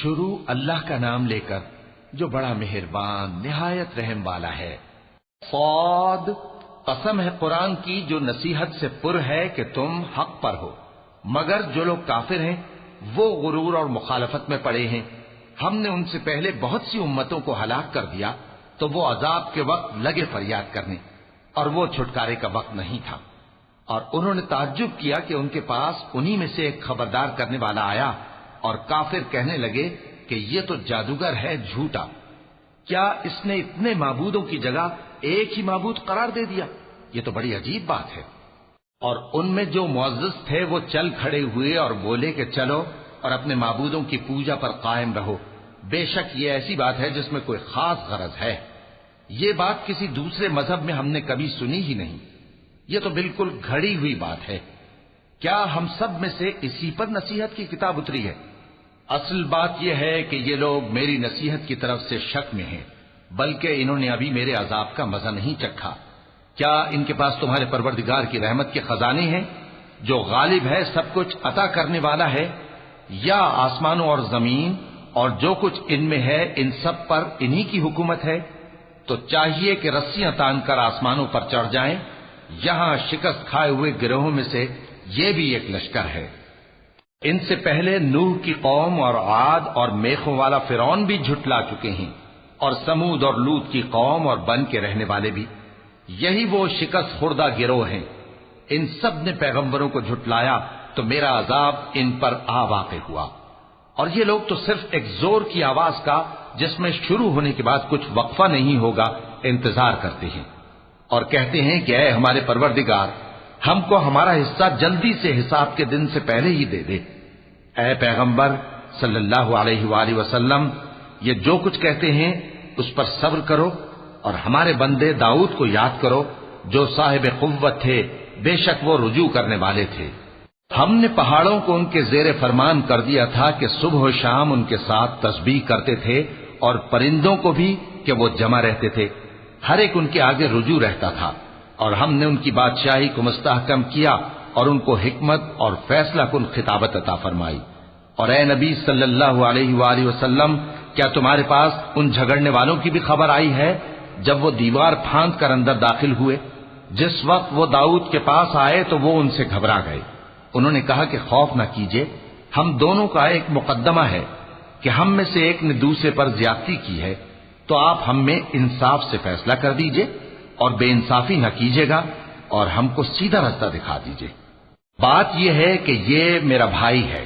شروع اللہ کا نام لے کر جو بڑا مہربان نہایت رحم والا ہے۔ صاد، قسم ہے قرآن کی جو نصیحت سے پر ہے کہ تم حق پر ہو، مگر جو لوگ کافر ہیں وہ غرور اور مخالفت میں پڑے ہیں۔ ہم نے ان سے پہلے بہت سی امتوں کو ہلاک کر دیا تو وہ عذاب کے وقت لگے فریاد کرنے، اور وہ چھٹکارے کا وقت نہیں تھا۔ اور انہوں نے تعجب کیا کہ ان کے پاس انہی میں سے ایک خبردار کرنے والا آیا، اور کافر کہنے لگے کہ یہ تو جادوگر ہے جھوٹا، کیا اس نے اتنے معبودوں کی جگہ ایک ہی معبود قرار دے دیا؟ یہ تو بڑی عجیب بات ہے۔ اور ان میں جو معزز تھے وہ چل کھڑے ہوئے اور بولے کہ چلو اور اپنے معبودوں کی پوجا پر قائم رہو، بے شک یہ ایسی بات ہے جس میں کوئی خاص غرض ہے۔ یہ بات کسی دوسرے مذہب میں ہم نے کبھی سنی ہی نہیں، یہ تو بالکل گھڑی ہوئی بات ہے۔ کیا ہم سب میں سے اسی پر نصیحت کی کتاب اتری ہے؟ اصل بات یہ ہے کہ یہ لوگ میری نصیحت کی طرف سے شک میں ہیں، بلکہ انہوں نے ابھی میرے عذاب کا مزہ نہیں چکھا۔ کیا ان کے پاس تمہارے پروردگار کی رحمت کے خزانے ہیں جو غالب ہے، سب کچھ عطا کرنے والا ہے؟ یا آسمانوں اور زمین اور جو کچھ ان میں ہے ان سب پر انہی کی حکومت ہے؟ تو چاہیے کہ رسیاں تان کر آسمانوں پر چڑھ جائیں۔ یہاں شکست کھائے ہوئے گروہوں میں سے یہ بھی ایک لشکر ہے۔ ان سے پہلے نوح کی قوم اور عاد اور میخوں والا فرعون بھی جھٹلا چکے ہیں، اور سمود اور لوط کی قوم اور بن کے رہنے والے بھی، یہی وہ شکست خوردہ گروہ ہیں۔ ان سب نے پیغمبروں کو جھٹلایا تو میرا عذاب ان پر آ واقع ہوا، اور یہ لوگ تو صرف ایک زور کی آواز کا جس میں شروع ہونے کے بعد کچھ وقفہ نہیں ہوگا انتظار کرتے ہیں، اور کہتے ہیں کہ اے ہمارے پروردگار، ہم کو ہمارا حصہ جلدی سے حساب کے دن سے پہلے ہی دے دے۔ اے پیغمبر صلی اللہ علیہ وآلہ وسلم، یہ جو کچھ کہتے ہیں اس پر صبر کرو، اور ہمارے بندے داؤد کو یاد کرو جو صاحب قوت تھے، بے شک وہ رجوع کرنے والے تھے۔ ہم نے پہاڑوں کو ان کے زیر فرمان کر دیا تھا کہ صبح و شام ان کے ساتھ تسبیح کرتے تھے، اور پرندوں کو بھی کہ وہ جمع رہتے تھے، ہر ایک ان کے آگے رجوع رہتا تھا۔ اور ہم نے ان کی بادشاہی کو مستحکم کیا اور ان کو حکمت اور فیصلہ کن خطابت عطا فرمائی۔ اور اے نبی صلی اللہ علیہ وآلہ وسلم، کیا تمہارے پاس ان جھگڑنے والوں کی بھی خبر آئی ہے جب وہ دیوار پھاند کر اندر داخل ہوئے؟ جس وقت وہ داؤد کے پاس آئے تو وہ ان سے گھبرا گئے۔ انہوں نے کہا کہ خوف نہ کیجیے، ہم دونوں کا ایک مقدمہ ہے کہ ہم میں سے ایک نے دوسرے پر زیادتی کی ہے، تو آپ ہم میں انصاف سے فیصلہ کر دیجئے اور بے انصافی نہ کیجیے گا، اور ہم کو سیدھا رستہ دکھا دیجئے۔ بات یہ ہے کہ یہ میرا بھائی ہے،